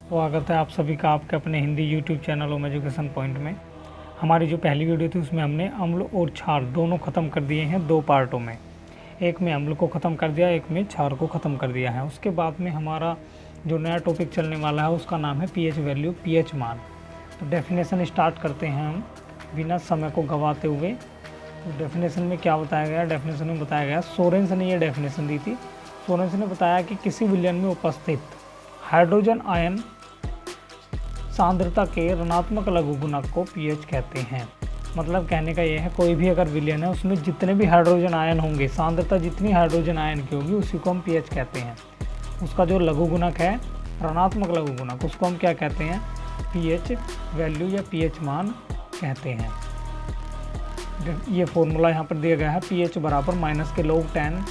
स्वागत है आप सभी का आपके अपने हिंदी यूट्यूब चैनल ओम एजुकेशन पॉइंट में। हमारी जो पहली वीडियो थी उसमें हमने अम्ल और क्षार दोनों ख़त्म कर दिए हैं दो पार्टों में। एक में अम्ल को ख़त्म कर दिया, एक में क्षार को ख़त्म कर दिया है। उसके बाद में हमारा जो नया टॉपिक चलने वाला है उसका नाम है पीएच वैल्यू, पीएच मान। तो डेफिनेशन स्टार्ट करते हैं हम बिना समय को गंवाते हुए। तो डेफिनेशन में क्या बताया गया? डेफिनेशन में बताया गया, सोरेंस ने ये डेफिनेशन दी थी। सोरेंस ने बताया कि किसी विलयन में उपस्थित हाइड्रोजन आयन सांद्रता के ऋणात्मक लघु गुणक को पीएच कहते हैं। मतलब कहने का यह है, कोई भी अगर विलयन है उसमें जितने भी हाइड्रोजन आयन होंगे, सांद्रता जितनी हाइड्रोजन आयन की होगी उसी को हम पीएच कहते हैं। उसका जो लघु गुणक है, ऋणात्मक लघु गुणक, उसको हम क्या कहते हैं? पीएच वैल्यू या पीएच मान कहते हैं। ये फॉर्मूला यहाँ पर दिया गया है, पीएच बराबर माइनस के log 10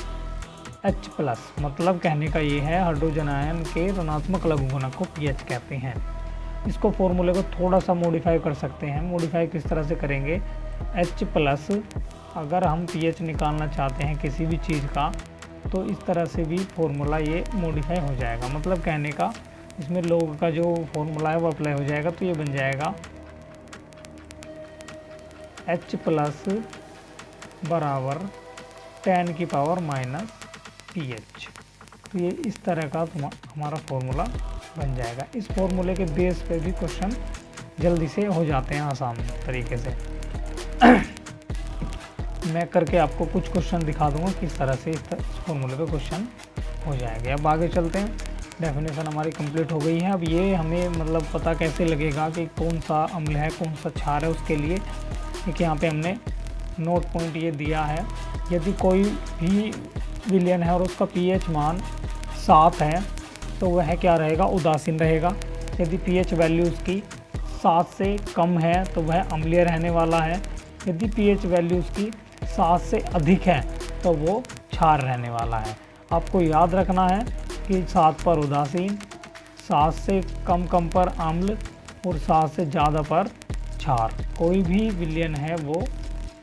H प्लस। मतलब कहने का ये है, हाइड्रोजन आयन के ऋणात्मक लघु गुणक को पीएच कहते हैं। इसको फॉर्मूले को थोड़ा सा मॉडिफाई कर सकते हैं। मॉडिफाई किस तरह से करेंगे? H प्लस, अगर हम पीएच निकालना चाहते हैं किसी भी चीज़ का तो इस तरह से भी फॉर्मूला ये मॉडिफाई हो जाएगा। मतलब कहने का इसमें log का जो फॉर्मूला है वो अप्लाई हो जाएगा। तो ये बन जाएगा H प्लस बराबर 10 की पावर माइनस पीएच। तो ये इस तरह का हमारा फॉर्मूला बन जाएगा। इस फॉर्मूले के बेस पे भी क्वेश्चन जल्दी से हो जाते हैं आसान तरीके से। मैं करके आपको कुछ क्वेश्चन दिखा दूंगा किस तरह से इस फॉर्मूले पे क्वेश्चन हो जाएंगे। अब आगे चलते हैं। डेफिनेशन हमारी कंप्लीट हो गई है। अब ये हमें मतलब पता कैसे लगेगा कि कौन सा अम्ल है कौन सा क्षार है, उसके लिए एक यहाँ पे हमने नोट पॉइंट ये दिया है। यदि कोई भी विलयन है और उसका पीएच मान 7 है तो वह क्या रहेगा? उदासीन रहेगा। यदि पीएच वैल्यू उसकी 7 से कम है तो वह अम्लीय रहने वाला है। यदि पीएच वैल्यू उसकी 7 से अधिक है तो वो क्षार रहने वाला है। आपको याद रखना है कि 7 पर उदासीन, 7 से कम पर अम्ल और 7 से ज़्यादा पर क्षार। कोई भी विलयन है वो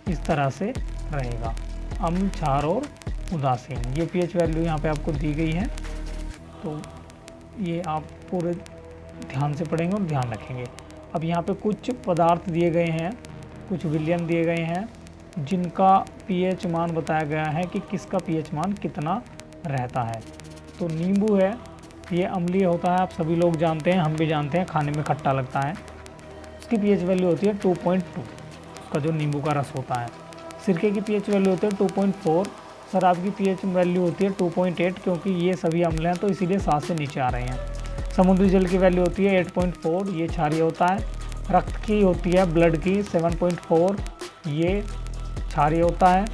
इस तरह से रहेगा, अम्ल, क्षार और उदासीन। ये पीएच वैल्यू यहाँ पे आपको दी गई है, तो ये आप पूरे ध्यान से पढ़ेंगे और ध्यान रखेंगे। अब यहाँ पे कुछ पदार्थ दिए गए हैं, कुछ विलयन दिए गए हैं जिनका पीएच मान बताया गया है कि किसका पीएच मान कितना रहता है। तो नींबू है, ये अम्लीय होता है, आप सभी लोग जानते हैं, हम भी जानते हैं, खाने में खट्टा लगता है। उसकी पीएच वैल्यू होती है 2.2, उसका जो नींबू का रस होता है। सिरके की पीएच वैल्यू होती है 2.4। शराब की पीएच वैल्यू होती है 2.8, क्योंकि ये सभी अम्ल हैं तो इसीलिए 7 से नीचे आ रहे हैं। समुद्री जल की वैल्यू होती है 8.4, ये क्षारीय होता है। रक्त की होती है, ब्लड की 7.4, ये क्षारीय होता है।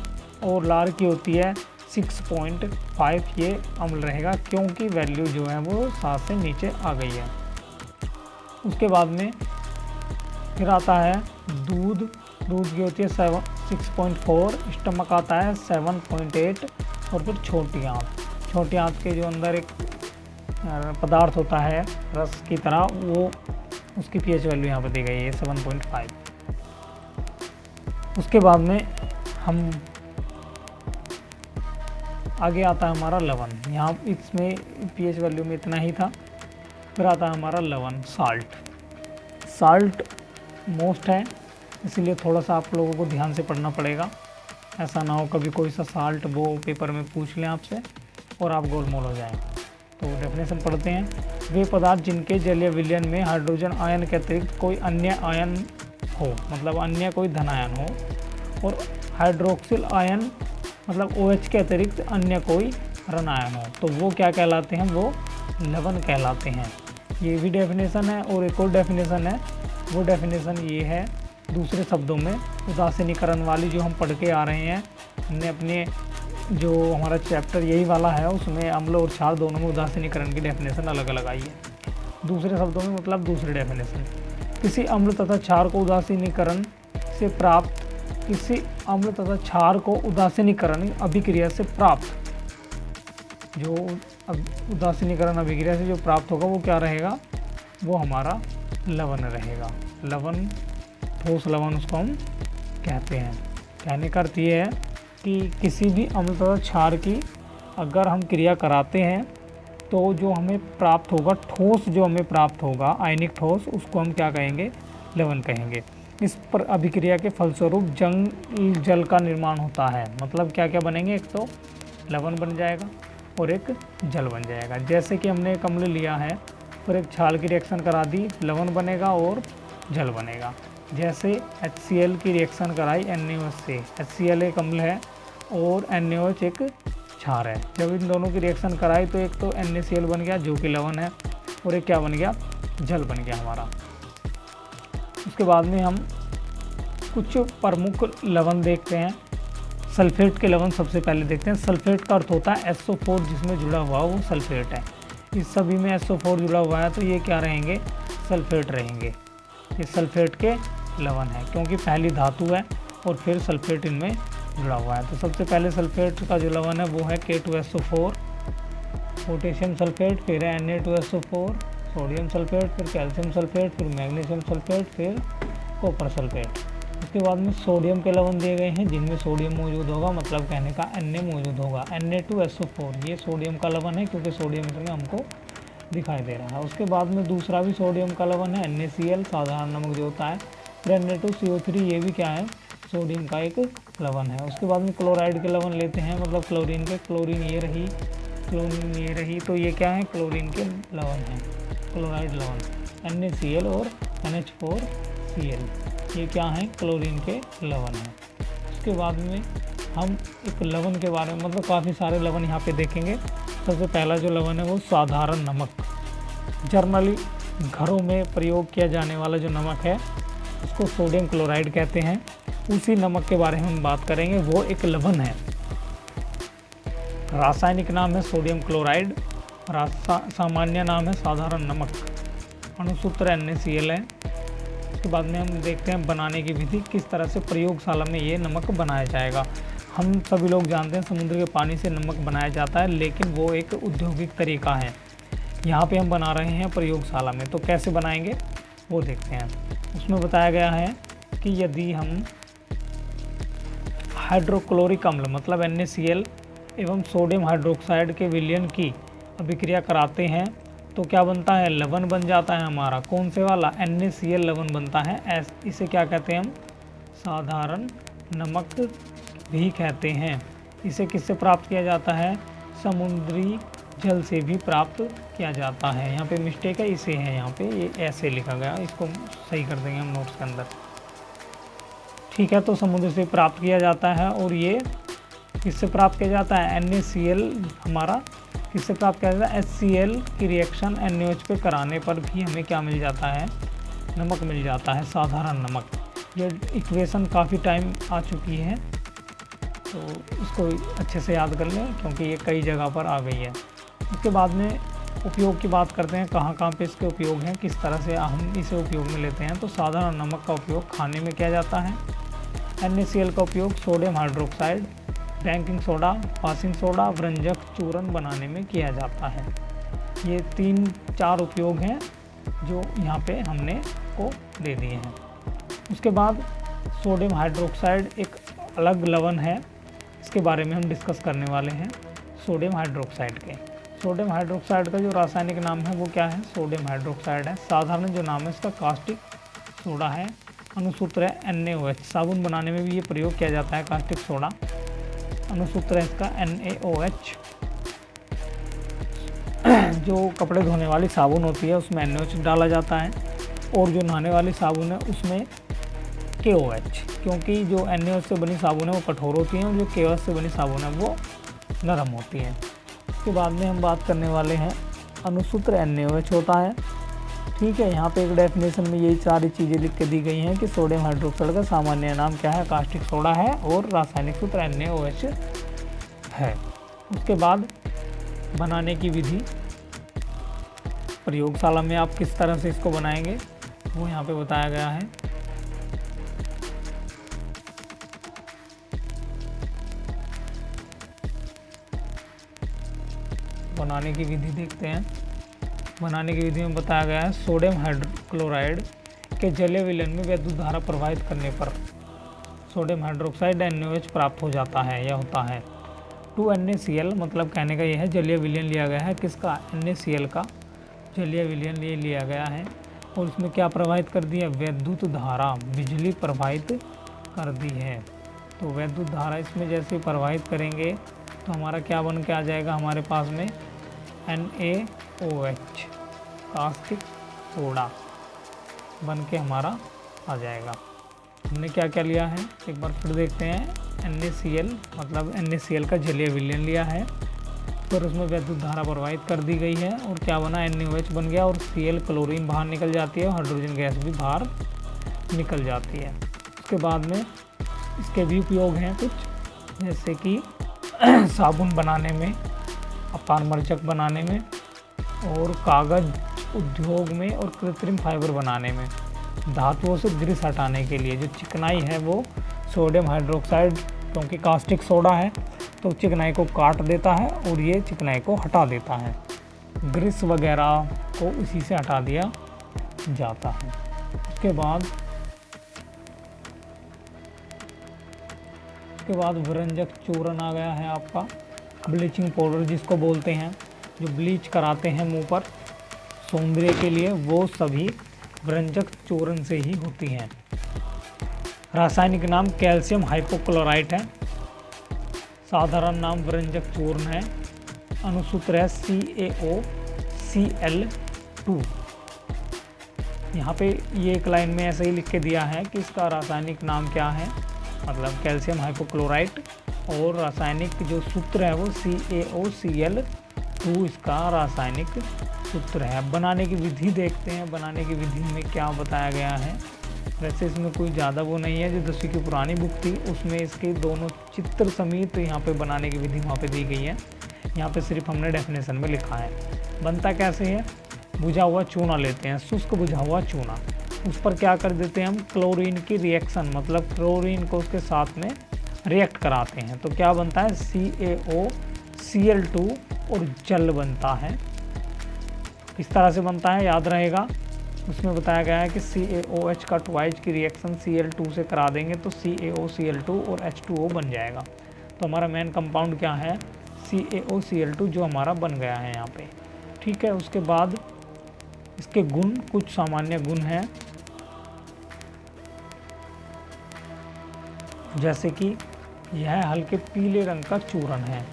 और लार की होती है 6.5, ये अम्ल रहेगा क्योंकि वैल्यू जो है वो 7 से नीचे आ गई है। उसके बाद में फिर आता है दूध की होती है 6.4, स्टमक आता है 7.8, और फिर छोटी आंत के जो अंदर एक पदार्थ होता है रस की तरह, वो उसकी पीएच वैल्यू यहाँ पर दी गई है 7.5। उसके बाद में हम आगे आता है हमारा लवण। यहाँ इसमें पीएच वैल्यू में इतना ही था। फिर आता है हमारा लवण, साल्ट मोस्ट है, इसीलिए थोड़ा सा आप लोगों को ध्यान से पढ़ना पड़ेगा। ऐसा ना हो कभी कोई सा साल्ट वो पेपर में पूछ लें आपसे और आप गोलमोल हो जाएं। तो डेफिनेशन पढ़ते हैं। वे पदार्थ जिनके जलीय विलयन में हाइड्रोजन आयन के अतिरिक्त कोई अन्य आयन हो, मतलब अन्य कोई धन आयन हो, और हाइड्रोक्सिल आयन मतलब OH के अतिरिक्त अन्य कोई ऋण आयन हो, तो वो क्या कहलाते हैं? वो लवण कहलाते हैं। ये भी डेफिनेशन है। और एक और डेफिनेशन है, वो डेफिनेशन ये है, दूसरे शब्दों में उदासीनीकरण वाली जो हम पढ़ के आ रहे हैं। हमने अपने जो हमारा चैप्टर यही वाला है उसमें अम्ल और क्षार दोनों में उदासीनीकरण की डेफिनेशन अलग अलग आई है। दूसरे शब्दों में मतलब दूसरी डेफिनेशन, किसी अम्ल तथा क्षार को उदासीनीकरण से प्राप्त, किसी अम्ल तथा क्षार को उदासीनीकरण अभिक्रिया से प्राप्त, जो उदासीनीकरण अभिक्रिया से जो प्राप्त होगा वो क्या रहेगा? वो हमारा लवण रहेगा। लवण, ठोस लवण उसको हम कहते हैं। कहने का अर्थ ये है कि किसी भी अम्ल तथा क्षार की अगर हम क्रिया कराते हैं तो जो हमें प्राप्त होगा ठोस, जो हमें प्राप्त होगा आयनिक ठोस, उसको हम क्या कहेंगे, लवण कहेंगे। इस पर अभिक्रिया के फलस्वरूप जल का निर्माण होता है। मतलब क्या क्या बनेंगे, एक तो लवण बन जाएगा और एक जल बन जाएगा। जैसे कि हमने एक अम्ल लिया है और एक क्षार की रिएक्शन करा दी, लवण बनेगा और जल बनेगा। जैसे HCl की रिएक्शन कराई NaOH से, HCl एक अम्ल है और NaOH एक क्षार है। जब इन दोनों की रिएक्शन कराई तो एक तो NaCl बन गया जो कि लवण है, और एक क्या बन गया, जल बन गया हमारा। उसके बाद में हम कुछ प्रमुख लवण देखते हैं। सल्फेट के लवण सबसे पहले देखते हैं। सल्फेट का अर्थ होता है SO4 जिसमें जुड़ा हुआ वो सल्फेट है। इस सभी में SO4 जुड़ा हुआ है तो ये क्या रहेंगे, सल्फेट रहेंगे। ये सल्फेट के लवण है क्योंकि पहली धातु है और फिर सल्फेट इनमें जुड़ा हुआ है। तो सबसे पहले सल्फेट का जो लवण है वो है K2SO4, पोटेशियम सल्फेट, फिर है Na2SO4, सोडियम सल्फेट, फिर कैल्शियम सल्फेट, फिर मैग्नीशियम सल्फेट, फिर कॉपर सल्फेट। उसके बाद में सोडियम के लवण दिए गए हैं जिनमें सोडियम मौजूद होगा, मतलब कहने का Na मौजूद होगा। Na2SO4 ये सोडियम का लवण है क्योंकि सोडियम इसमें हमको दिखाई दे रहा है। उसके बाद में दूसरा भी सोडियम का लवण है NaCl, साधारण नमक जो होता है। फिर Na2CO3 ये भी क्या है, सोडियम का एक लवण है। उसके बाद में क्लोराइड के लवण लेते हैं, मतलब क्लोरीन के। क्लोरीन ये रही, तो ये क्या है, क्लोरीन के लवण है, क्लोराइड लवण। NaCl और NH4Cl ये क्या है, क्लोरीन के लवण है। उसके बाद में हम एक लवण के बारे में, मतलब काफ़ी सारे लवण यहाँ पे देखेंगे। सबसे पहला जो लवण है वो साधारण नमक, जर्नली घरों में प्रयोग किया जाने वाला जो नमक है उसको सोडियम क्लोराइड कहते हैं। उसी नमक के बारे में हम बात करेंगे, वो एक लवण है। रासायनिक नाम है सोडियम क्लोराइड, सामान्य नाम है साधारण नमक, अणुसूत्र NaCl है। उसके बाद में हम देखते हैं बनाने की विधि, किस तरह से प्रयोगशाला में ये नमक बनाया जाएगा। हम सभी लोग जानते हैं समुद्र के पानी से नमक बनाया जाता है, लेकिन वो एक औद्योगिक तरीका है। यहाँ पे हम बना रहे हैं प्रयोगशाला में, तो कैसे बनाएंगे वो देखते हैं। उसमें बताया गया है कि यदि हम हाइड्रोक्लोरिक अम्ल मतलब NaCl एवं सोडियम हाइड्रोक्साइड के विलयन की अभिक्रिया कराते हैं तो क्या बनता है, लवण बन जाता है हमारा। कौन से वाला, NaCl लवण बनता है। इसे क्या कहते हैं हम, साधारण नमक भी कहते हैं। इसे किससे प्राप्त किया जाता है, समुद्री जल से भी प्राप्त किया जाता है। यहाँ पे मिस्टेक है, इसे है यहाँ पे, ये ऐसे लिखा गया, इसको सही कर देंगे हम नोट्स के अंदर। ठीक है, तो समुद्र से प्राप्त किया जाता है। और ये किससे प्राप्त किया जाता है, NaCl हमारा किससे प्राप्त किया जाता है, HCl की रिएक्शन NaOH पे कराने पर भी हमें क्या मिल जाता है, नमक मिल जाता है, साधारण नमक। ये इक्वेशन काफ़ी टाइम आ चुकी है तो इसको अच्छे से याद कर लें क्योंकि ये कई जगह पर आ गई है। उसके बाद में उपयोग की बात करते हैं, कहाँ कहाँ पे इसके उपयोग हैं, किस तरह से हम इसे उपयोग में लेते हैं। तो साधारण नमक का उपयोग खाने में किया जाता है। NaCl का उपयोग sodium hydroxide, baking soda, washing soda, व्यंजक चूर्ण बनाने में किया जाता है। ये 3-4 उपयोग हैं जो यहाँ पे हमने को दे दिए हैं। उसके बाद सोडियम हाइड्रोक्साइड एक अलग लवण है, इसके बारे में हम डिस्कस करने वाले हैं, सोडियम हाइड्रोक्साइड के। सोडियम हाइड्रोक्साइड का जो रासायनिक नाम है वो क्या है, सोडियम हाइड्रोक्साइड है। साधारण जो नाम है इसका कास्टिक सोडा है, अणुसूत्र है NaOH। साबुन बनाने में भी ये प्रयोग किया जाता है कास्टिक सोडा, अणुसूत्र है इसका NaOH। जो कपड़े धोने वाली साबुन होती है उसमें NaOH डाला जाता है, और जो नहाने वाली साबुन है उसमें KOH, क्योंकि जो NaOH से बनी साबुन है वो कठोर होती हैं और जो KOH से बनी साबुन है वो नरम होती हैं। उसके बाद में हम बात करने वाले हैं, अणुसूत्र NaOH होता है। ठीक है, यहाँ पे एक डेफिनेशन में यही सारी चीज़ें लिख के दी गई हैं कि सोडियम हाइड्रोक्साइड का सामान्य नाम क्या है, कास्टिक सोडा है, और रासायनिक सूत्र NaOH है। उसके बाद बनाने की विधि, प्रयोगशाला में आप किस तरह से इसको बनाएंगे वो यहाँ पे बताया गया है। बनाने की विधि देखते हैं। बनाने की विधि में बताया गया है, सोडियम हाइड्रोक्लोराइड के जलीय विलयन में विद्युत धारा प्रवाहित करने पर सोडियम हाइड्रोक्साइड NaOH प्राप्त हो जाता है या होता है। 2NaCl, मतलब कहने का यह है जलीय विलयन लिया गया है किसका, NaCl का जलीय विलयन ये लिया गया है। और इसमें क्या प्रवाहित कर दिया, वैद्युत धारा, बिजली प्रवाहित कर दी है। तो वैद्युत धारा इसमें जैसे प्रवाहित करेंगे तो हमारा क्या बन के आ जाएगा हमारे पास में, NaOH कास्टिक सोडा बन के हमारा आ जाएगा। हमने क्या क्या लिया है एक बार फिर देखते हैं। NaCl मतलब NaCl का जलीय विलयन लिया है, फिर उसमें वैद्युत धारा प्रवाहित कर दी गई है और क्या बना, NaOH बन गया और Cl क्लोरीन बाहर निकल जाती है और हाइड्रोजन गैस भी बाहर निकल जाती है। उसके बाद में इसके भी उपयोग हैं कुछ, जैसे कि साबुन बनाने में, अपारमर्जक बनाने में और कागज उद्योग में और कृत्रिम फाइबर बनाने में। धातुओं से ग्रीस हटाने के लिए जो चिकनाई है वो सोडियम हाइड्रोक्साइड, क्योंकि कास्टिक सोडा है तो चिकनाई को काट देता है और ये चिकनाई को हटा देता है। ग्रीस वगैरह को इसी से हटा दिया जाता है। उसके बाद विरंजक चूर्ण आ गया है आपका, ब्लीचिंग पाउडर जिसको बोलते हैं, जो ब्लीच कराते हैं मुंह पर सौंदर्य के लिए, वो सभी विरंजक चूर्ण से ही होती हैं। रासायनिक नाम कैल्शियम हाइपोक्लोराइट है, साधारण नाम विरंजक चूर्ण है, अनुसूत्र है CaOCl2। यहाँ पे ये एक लाइन में ऐसे ही लिख के दिया है कि इसका रासायनिक नाम क्या है, मतलब कैल्शियम हाइपोक्लोराइट, और रासायनिक जो सूत्र है वो CaOCl2 इसका रासायनिक सूत्र है। बनाने की विधि देखते हैं, बनाने की विधि में क्या बताया गया है। वैसे इसमें कोई ज़्यादा वो नहीं है, जो 10वीं की पुरानी बुक थी उसमें इसके दोनों चित्र समेत यहाँ पे बनाने की विधि वहाँ पे दी गई है। यहाँ पे सिर्फ हमने डेफिनेशन में लिखा है। बनता कैसे है, बुझा हुआ चूना लेते हैं, शुष्क बुझा हुआ चूना, उस पर क्या कर देते हैं हम, क्लोरीन की रिएक्शन, मतलब क्लोरीन को उसके साथ में रिएक्ट कराते हैं तो क्या बनता है, CaOCl2 और जल बनता है। किस तरह से बनता है याद रहेगा, उसमें बताया गया है कि CaOH का ट्वाइस की रिएक्शन Cl2 से करा देंगे तो CaOCl2 और H2O बन जाएगा। तो हमारा मेन कंपाउंड क्या है, CaOCl2, जो हमारा बन गया है यहाँ पे। ठीक है, उसके बाद इसके गुण, कुछ सामान्य गुण हैं, जैसे कि यह हल्के पीले रंग का चूर्ण है,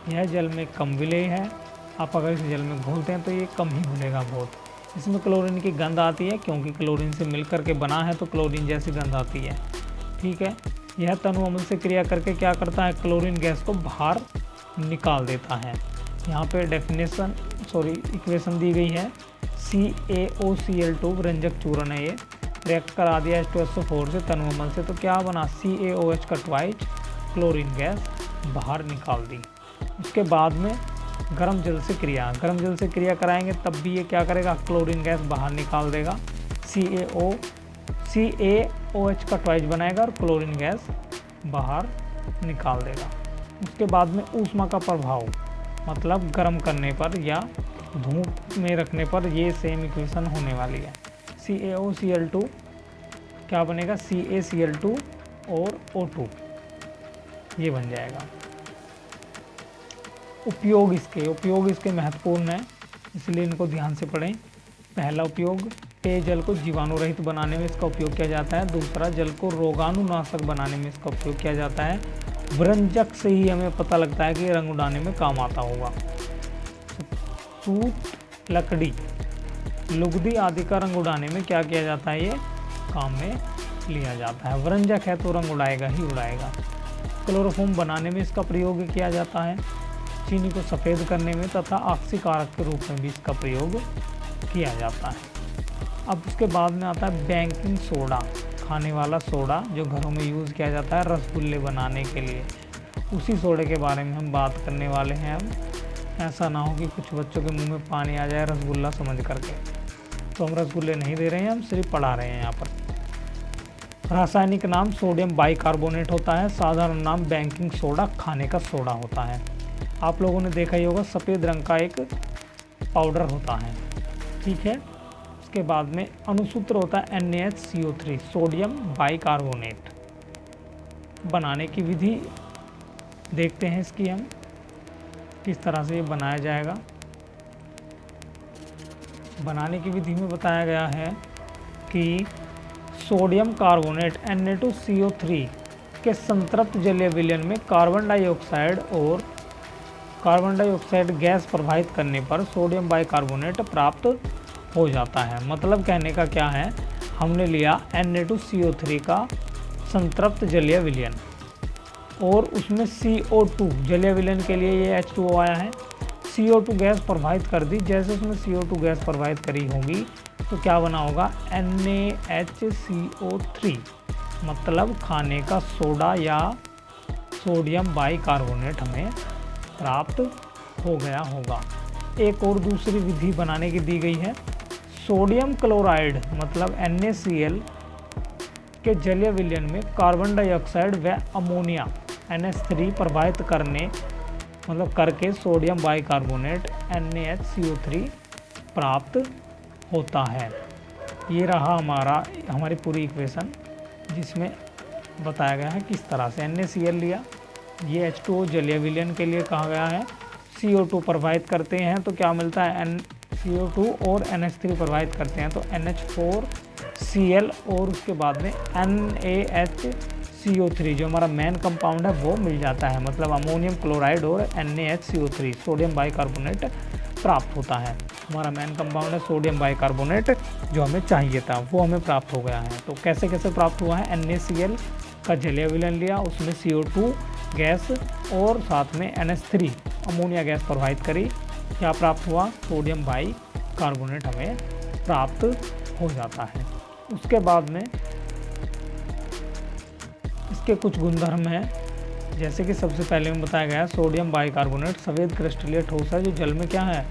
यह जल में कम विलेय है, आप अगर इसे जल में घोलते हैं तो ये कम ही घुलेगा बहुत। इसमें क्लोरीन की गंध आती है, क्योंकि क्लोरीन से मिलकर के बना है तो क्लोरीन जैसी गंध आती है। ठीक है, यह तनु अम्ल से क्रिया करके क्या करता है, क्लोरीन गैस को बाहर निकाल देता है। यहाँ पे इक्वेशन दी गई है, CaOCl2 विरंजक चूर्ण है, ये रिएक्ट करा दिया H2SO4 से तनु अम्ल से, तो क्या बना, CaOH का ट्वाइस क्लोरीन गैस बाहर निकाल दी। उसके बाद में गर्म जल से क्रिया कराएंगे तब भी ये क्या करेगा, क्लोरीन गैस बाहर निकाल देगा, CaOH का ट्वाइस बनाएगा और क्लोरीन गैस बाहर निकाल देगा। उसके बाद में ऊष्मा का प्रभाव, मतलब गर्म करने पर या धूप में रखने पर ये सेम इक्वेशन होने वाली है। CaOCl2 क्या बनेगा, CaCl2 और O2 ये बन जाएगा। उपयोग इसके महत्वपूर्ण है, इसलिए इनको ध्यान से पढ़ें। पहला उपयोग, पेयजल को जीवाणु रहित बनाने में इसका उपयोग किया जाता है। दूसरा, जल को रोगाणुनाशक बनाने में इसका उपयोग किया जाता है। विरंजक से ही हमें पता लगता है कि रंग उड़ाने में काम आता होगा। सूत, लकड़ी, लुगदी आदि का रंग उड़ाने में क्या किया जाता है, ये काम में लिया जाता है। विरंजक है तो रंग उड़ाएगा ही उड़ाएगा। क्लोरोफॉर्म बनाने में इसका प्रयोग किया जाता है। चीनी को सफ़ेद करने में तथा ऑक्सीकारक के रूप में भी इसका प्रयोग किया जाता है। अब उसके बाद में आता है बेकिंग सोडा, खाने वाला सोडा जो घरों में यूज़ किया जाता है रसगुल्ले बनाने के लिए। उसी सोडे के बारे में हम बात करने वाले हैं अब। ऐसा ना हो कि कुछ बच्चों के मुंह में पानी आ जाए रसगुल्ला समझ करके, तो हम रसगुल्ले नहीं दे रहे हैं, हम सिर्फ पढ़ा रहे हैं यहाँ पर। रासायनिक नाम सोडियम बाइकार्बोनेट होता है। साधारण नाम बेकिंग सोडा, खाने का सोडा होता है। आप लोगों ने देखा ही होगा, सफ़ेद रंग का एक पाउडर होता है। ठीक है, उसके बाद में अणुसूत्र होता है NaHCO3, सोडियम बाइकार्बोनेट। बनाने की विधि देखते हैं इसकी हम। किस तरह से ये बनाया जाएगा। बनाने की विधि में बताया गया है कि सोडियम कार्बोनेट Na2CO3 के संतृप्त जलीय विलयन में कार्बन डाइऑक्साइड गैस प्रवाहित करने पर सोडियम बाइकार्बोनेट प्राप्त हो जाता है। मतलब कहने का क्या है, हमने लिया Na2CO3 का संतृप्त जलीय विलयन और उसमें CO2 जलीय विलयन के लिए ये H2O आया है, CO2 गैस प्रवाहित कर दी। जैसे उसमें CO2 गैस प्रवाहित करी होगी तो क्या बना होगा, NaHCO3, मतलब खाने का सोडा या सोडियम बाइकार्बोनेट हमें प्राप्त हो गया होगा। एक और दूसरी विधि बनाने की दी गई है। सोडियम क्लोराइड मतलब NaCl के जलीय विलयन में कार्बन डाइऑक्साइड व अमोनिया NH3 प्रवाहित करके सोडियम बाइकार्बोनेट NaHCO3 प्राप्त होता है। ये रहा हमारी पूरी इक्वेशन, जिसमें बताया गया है किस तरह से NaCl लिया, ये H2O जलीय विलयन के लिए कहा गया है। CO2 प्रवाहित करते हैं तो क्या मिलता है, CO2 और NH3 प्रवाहित करते हैं तो NH4Cl और उसके बाद में NaHCO3 जो हमारा मेन कंपाउंड है वो मिल जाता है। मतलब अमोनियम क्लोराइड और NaHCO3 सोडियम बाइकार्बोनेट प्राप्त होता है। हमारा मेन कंपाउंड है सोडियम बाइकार्बोनेट, जो हमें चाहिए था वो हमें प्राप्त हो गया है। तो कैसे कैसे प्राप्त हुआ है, NaCl का जलीय विलयन लिया, उसमें CO2 गैस और साथ में NH3 अमोनिया गैस प्रवाहित करी, क्या प्राप्त हुआ, सोडियम बाइकार्बोनेट हमें प्राप्त हो जाता है। उसके बाद में इसके कुछ गुणधर्म हैं, जैसे कि सबसे पहले में बताया गया है सोडियम बाइकार्बोनेट सफ़ेद क्रिस्टलीय ठोस है जो जल में क्या है,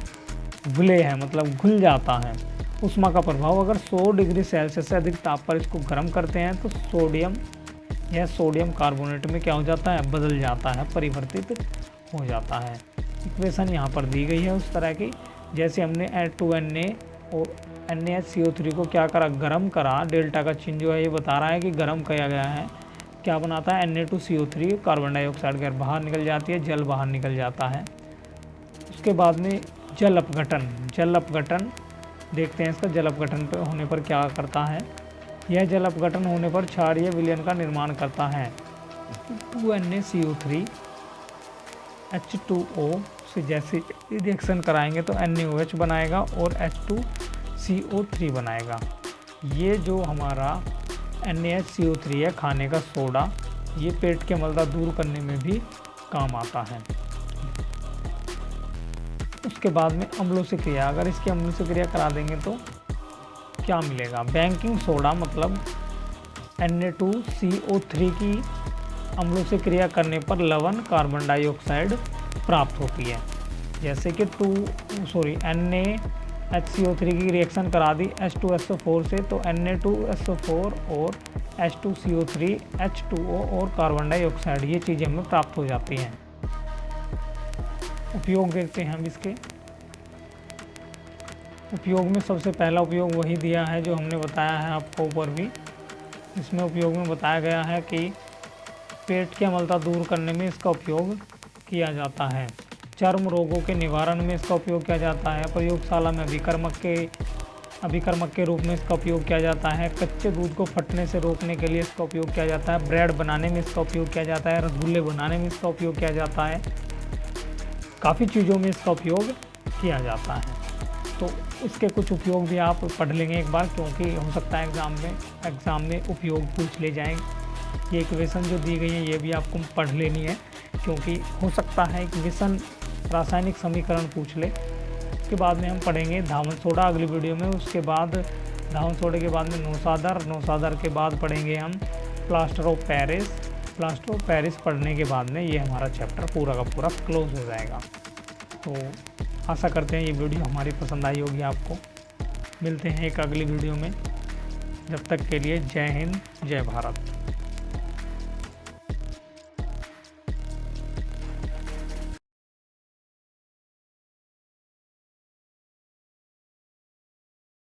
विलय है, मतलब घुल जाता है। ऊष्मा का प्रभाव, अगर 100 डिग्री सेल्सियस से अधिक ताप पर इसको गर्म करते हैं तो सोडियम कार्बोनेट में क्या हो जाता है, बदल जाता है, परिवर्तित हो जाता है। इक्वेशन यहाँ पर दी गई है उस तरह की, जैसे हमने H2Na और NaHCO3 को क्या करा, गर्म करा। डेल्टा का चिन्ह जो है ये बता रहा है कि गर्म किया गया है, क्या बनाता है, Na2CO3 कार्बन डाइऑक्साइड गैस बाहर निकल जाती है, जल बाहर निकल जाता है। उसके बाद में जल अपघटन देखते हैं, इसका जल अपघटन होने पर क्या करता है। यह जल अपघटन होने पर क्षारीय विलयन का निर्माण करता है। 2NaCO3 H2O से जैसे रिएक्शन कराएंगे तो NaOH बनाएगा और H2CO3 बनाएगा। ये जो हमारा NaHCO3 है, खाने का सोडा, ये पेट के अम्लता दूर करने में भी काम आता है। उसके बाद में अम्लों से क्रिया, अगर इसकी अम्लों से क्रिया करा देंगे तो क्या मिलेगा, बेकिंग सोडा मतलब Na2CO3 की अम्लों से क्रिया करने पर लवण कार्बन डाइऑक्साइड प्राप्त होती है। जैसे कि NaHCO3 की रिएक्शन करा दी H2SO4 से तो Na2SO4 और H2CO3 H2O और कार्बन डाइऑक्साइड, ये चीज़ें हमें प्राप्त हो जाती हैं। उपयोग देखते हैं हम इसके। उपयोग में सबसे पहला उपयोग वही दिया है जो हमने बताया है आपको ऊपर भी। इसमें उपयोग में बताया गया है कि पेट की अम्लता दूर करने में इसका उपयोग किया जाता है। चर्म रोगों के निवारण में इसका उपयोग किया जाता है। प्रयोगशाला में अभिकर्मक के रूप में इसका उपयोग किया जाता है। कच्चे दूध को फटने से रोकने के लिए इसका उपयोग किया जाता है। ब्रेड बनाने में इसका उपयोग किया जाता है। रसगुल्ले बनाने में इसका उपयोग किया जाता है। काफ़ी चीज़ों में इसका उपयोग किया जाता है। तो इसके कुछ उपयोग भी आप पढ़ लेंगे एक बार, क्योंकि हो सकता है एग्ज़ाम में उपयोग पूछ ले जाएंगे। ये इक्वेशन जो दी गई है ये भी आपको पढ़ लेनी है, क्योंकि हो सकता है इक्वेशन रासायनिक समीकरण पूछ ले। उसके बाद में हम पढ़ेंगे धावन सोडा अगली वीडियो में। उसके बाद धावन सोडे के बाद में नौसादर के बाद पढ़ेंगे हम प्लास्टर ऑफ पेरिस पढ़ने के बाद में ये हमारा चैप्टर पूरा का पूरा क्लोज हो जाएगा। तो आशा करते हैं ये वीडियो हमारी पसंद आई होगी आपको। मिलते हैं एक अगली वीडियो में, जब तक के लिए जय हिंद जय भारत।